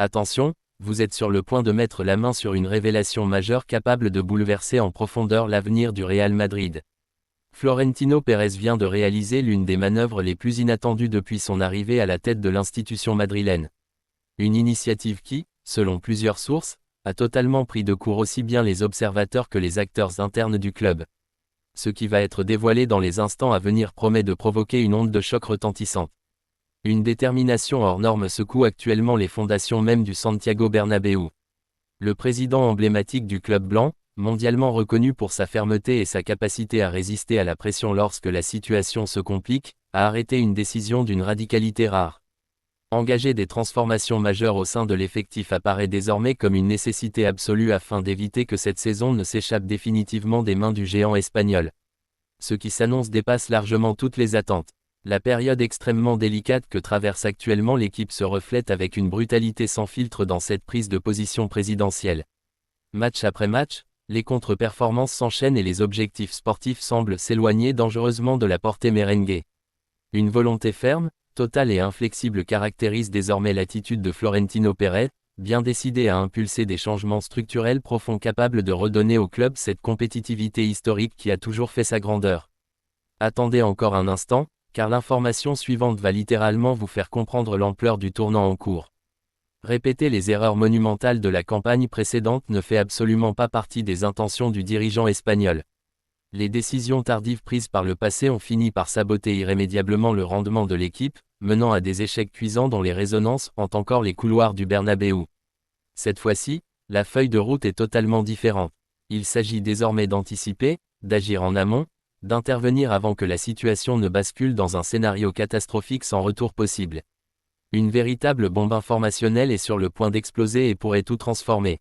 Attention, vous êtes sur le point de mettre la main sur une révélation majeure capable de bouleverser en profondeur l'avenir du Real Madrid. Florentino Pérez vient de réaliser l'une des manœuvres les plus inattendues depuis son arrivée à la tête de l'institution madrilène. Une initiative qui, selon plusieurs sources, a totalement pris de court aussi bien les observateurs que les acteurs internes du club. Ce qui va être dévoilé dans les instants à venir promet de provoquer une onde de choc retentissante. Une détermination hors norme secoue actuellement les fondations même du Santiago Bernabéu. Le président emblématique du club blanc, mondialement reconnu pour sa fermeté et sa capacité à résister à la pression lorsque la situation se complique, a arrêté une décision d'une radicalité rare. Engager des transformations majeures au sein de l'effectif apparaît désormais comme une nécessité absolue afin d'éviter que cette saison ne s'échappe définitivement des mains du géant espagnol. Ce qui s'annonce dépasse largement toutes les attentes. La période extrêmement délicate que traverse actuellement l'équipe se reflète avec une brutalité sans filtre dans cette prise de position présidentielle. Match après match, les contre-performances s'enchaînent et les objectifs sportifs semblent s'éloigner dangereusement de la portée merengue. Une volonté ferme, totale et inflexible caractérise désormais l'attitude de Florentino Pérez, bien décidé à impulser des changements structurels profonds capables de redonner au club cette compétitivité historique qui a toujours fait sa grandeur. Attendez encore un instant, car l'information suivante va littéralement vous faire comprendre l'ampleur du tournant en cours. Répéter les erreurs monumentales de la campagne précédente ne fait absolument pas partie des intentions du dirigeant espagnol. Les décisions tardives prises par le passé ont fini par saboter irrémédiablement le rendement de l'équipe, menant à des échecs cuisants dont les résonances hantent encore les couloirs du Bernabéu. Cette fois-ci, la feuille de route est totalement différente. Il s'agit désormais d'anticiper, d'agir en amont, d'intervenir avant que la situation ne bascule dans un scénario catastrophique sans retour possible. Une véritable bombe informationnelle est sur le point d'exploser et pourrait tout transformer.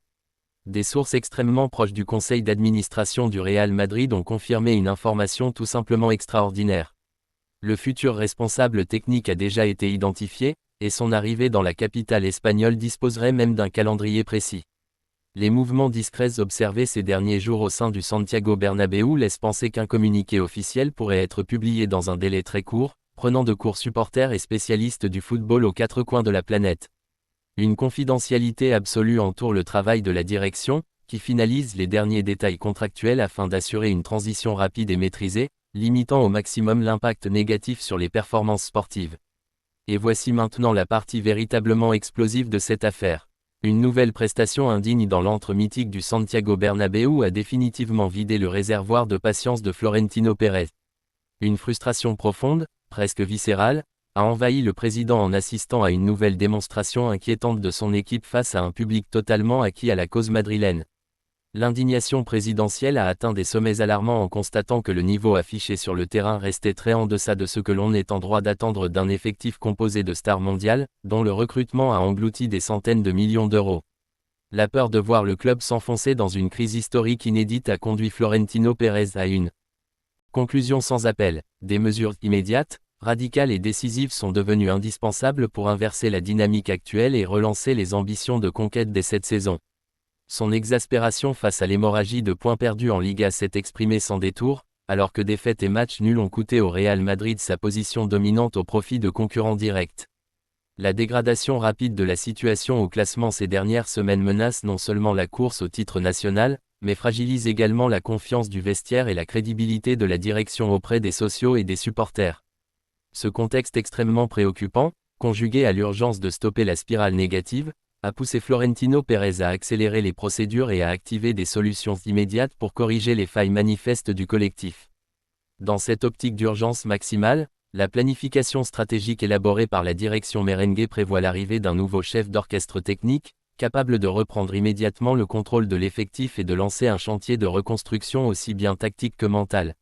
Des sources extrêmement proches du conseil d'administration du Real Madrid ont confirmé une information tout simplement extraordinaire. Le futur responsable technique a déjà été identifié, et son arrivée dans la capitale espagnole disposerait même d'un calendrier précis. Les mouvements discrets observés ces derniers jours au sein du Santiago Bernabéu laissent penser qu'un communiqué officiel pourrait être publié dans un délai très court, prenant de court supporters et spécialistes du football aux quatre coins de la planète. Une confidentialité absolue entoure le travail de la direction, qui finalise les derniers détails contractuels afin d'assurer une transition rapide et maîtrisée, limitant au maximum l'impact négatif sur les performances sportives. Et voici maintenant la partie véritablement explosive de cette affaire. Une nouvelle prestation indigne dans l'antre mythique du Santiago Bernabéu a définitivement vidé le réservoir de patience de Florentino Pérez. Une frustration profonde, presque viscérale, a envahi le président en assistant à une nouvelle démonstration inquiétante de son équipe face à un public totalement acquis à la cause madrilène. L'indignation présidentielle a atteint des sommets alarmants en constatant que le niveau affiché sur le terrain restait très en deçà de ce que l'on est en droit d'attendre d'un effectif composé de stars mondiales, dont le recrutement a englouti des centaines de millions d'euros. La peur de voir le club s'enfoncer dans une crise historique inédite a conduit Florentino Pérez à une conclusion sans appel. Des mesures immédiates, radicales et décisives sont devenues indispensables pour inverser la dynamique actuelle et relancer les ambitions de conquête dès cette saison. Son exaspération face à l'hémorragie de points perdus en Liga s'est exprimée sans détour, alors que défaites et matchs nuls ont coûté au Real Madrid sa position dominante au profit de concurrents directs. La dégradation rapide de la situation au classement ces dernières semaines menace non seulement la course au titre national, mais fragilise également la confiance du vestiaire et la crédibilité de la direction auprès des socios et des supporters. Ce contexte extrêmement préoccupant, conjugué à l'urgence de stopper la spirale négative, a poussé Florentino Pérez à accélérer les procédures et à activer des solutions immédiates pour corriger les failles manifestes du collectif. Dans cette optique d'urgence maximale, la planification stratégique élaborée par la direction merengue prévoit l'arrivée d'un nouveau chef d'orchestre technique, capable de reprendre immédiatement le contrôle de l'effectif et de lancer un chantier de reconstruction aussi bien tactique que mental.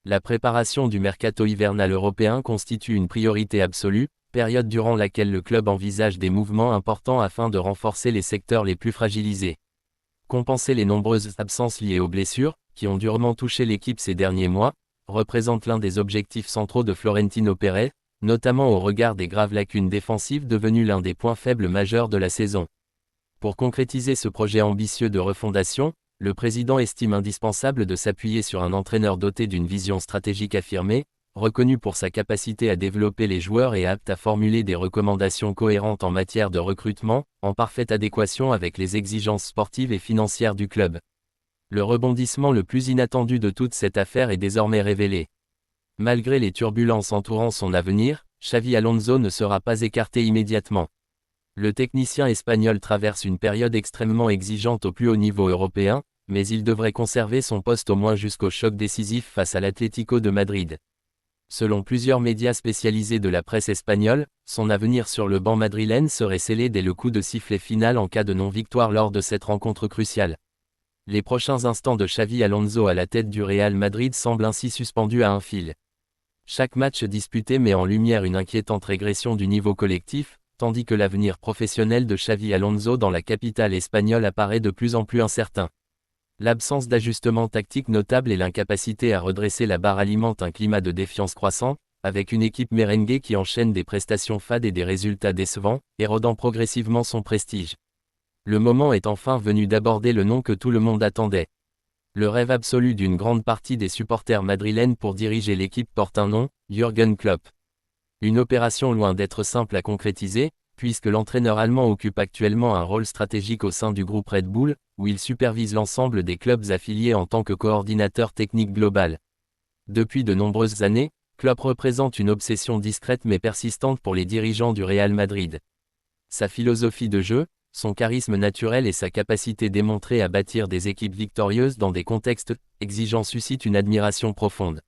La préparation du mercato hivernal européen constitue une priorité absolue, période durant laquelle le club envisage des mouvements importants afin de renforcer les secteurs les plus fragilisés. Compenser les nombreuses absences liées aux blessures, qui ont durement touché l'équipe ces derniers mois, représente l'un des objectifs centraux de Florentino Pérez, notamment au regard des graves lacunes défensives devenues l'un des points faibles majeurs de la saison. Pour concrétiser ce projet ambitieux de refondation, le président estime indispensable de s'appuyer sur un entraîneur doté d'une vision stratégique affirmée, reconnu pour sa capacité à développer les joueurs et apte à formuler des recommandations cohérentes en matière de recrutement, en parfaite adéquation avec les exigences sportives et financières du club. Le rebondissement le plus inattendu de toute cette affaire est désormais révélé. Malgré les turbulences entourant son avenir, Xavi Alonso ne sera pas écarté immédiatement. Le technicien espagnol traverse une période extrêmement exigeante au plus haut niveau européen, mais il devrait conserver son poste au moins jusqu'au choc décisif face à l'Atlético de Madrid. Selon plusieurs médias spécialisés de la presse espagnole, son avenir sur le banc madrilène serait scellé dès le coup de sifflet final en cas de non-victoire lors de cette rencontre cruciale. Les prochains instants de Xavi Alonso à la tête du Real Madrid semblent ainsi suspendus à un fil. Chaque match disputé met en lumière une inquiétante régression du niveau collectif, tandis que l'avenir professionnel de Xavi Alonso dans la capitale espagnole apparaît de plus en plus incertain. L'absence d'ajustement tactique notable et l'incapacité à redresser la barre alimentent un climat de défiance croissant, avec une équipe merengue qui enchaîne des prestations fades et des résultats décevants, érodant progressivement son prestige. Le moment est enfin venu d'aborder le nom que tout le monde attendait. Le rêve absolu d'une grande partie des supporters madrilènes pour diriger l'équipe porte un nom, Jürgen Klopp. Une opération loin d'être simple à concrétiser, puisque l'entraîneur allemand occupe actuellement un rôle stratégique au sein du groupe Red Bull, où il supervise l'ensemble des clubs affiliés en tant que coordinateur technique global. Depuis de nombreuses années, Klopp représente une obsession discrète mais persistante pour les dirigeants du Real Madrid. Sa philosophie de jeu, son charisme naturel et sa capacité démontrée à bâtir des équipes victorieuses dans des contextes exigeants suscitent une admiration profonde.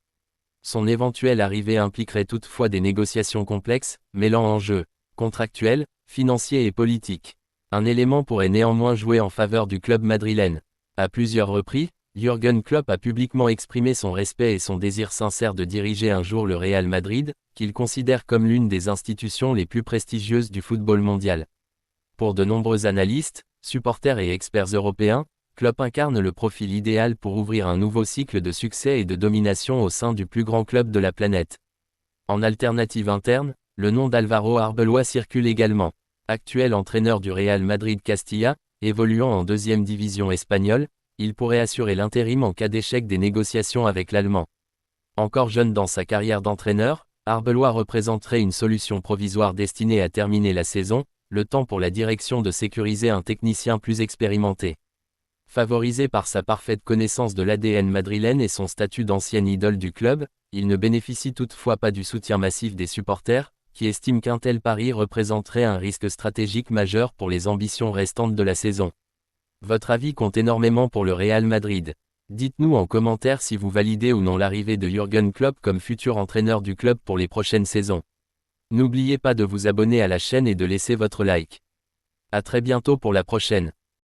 Son éventuelle arrivée impliquerait toutefois des négociations complexes, mêlant enjeux contractuels, financiers et politiques. Un élément pourrait néanmoins jouer en faveur du club madrilène. À plusieurs reprises, Jürgen Klopp a publiquement exprimé son respect et son désir sincère de diriger un jour le Real Madrid, qu'il considère comme l'une des institutions les plus prestigieuses du football mondial. Pour de nombreux analystes, supporters et experts européens, Klopp incarne le profil idéal pour ouvrir un nouveau cycle de succès et de domination au sein du plus grand club de la planète. En alternative interne, le nom d'Álvaro Arbeloa circule également. Actuel entraîneur du Real Madrid Castilla, évoluant en deuxième division espagnole, il pourrait assurer l'intérim en cas d'échec des négociations avec l'Allemand. Encore jeune dans sa carrière d'entraîneur, Arbeloa représenterait une solution provisoire destinée à terminer la saison, le temps pour la direction de sécuriser un technicien plus expérimenté. Favorisé par sa parfaite connaissance de l'ADN madrilène et son statut d'ancienne idole du club, il ne bénéficie toutefois pas du soutien massif des supporters, qui estiment qu'un tel pari représenterait un risque stratégique majeur pour les ambitions restantes de la saison. Votre avis compte énormément pour le Real Madrid. Dites-nous en commentaire si vous validez ou non l'arrivée de Jürgen Klopp comme futur entraîneur du club pour les prochaines saisons. N'oubliez pas de vous abonner à la chaîne et de laisser votre like. À très bientôt pour la prochaine.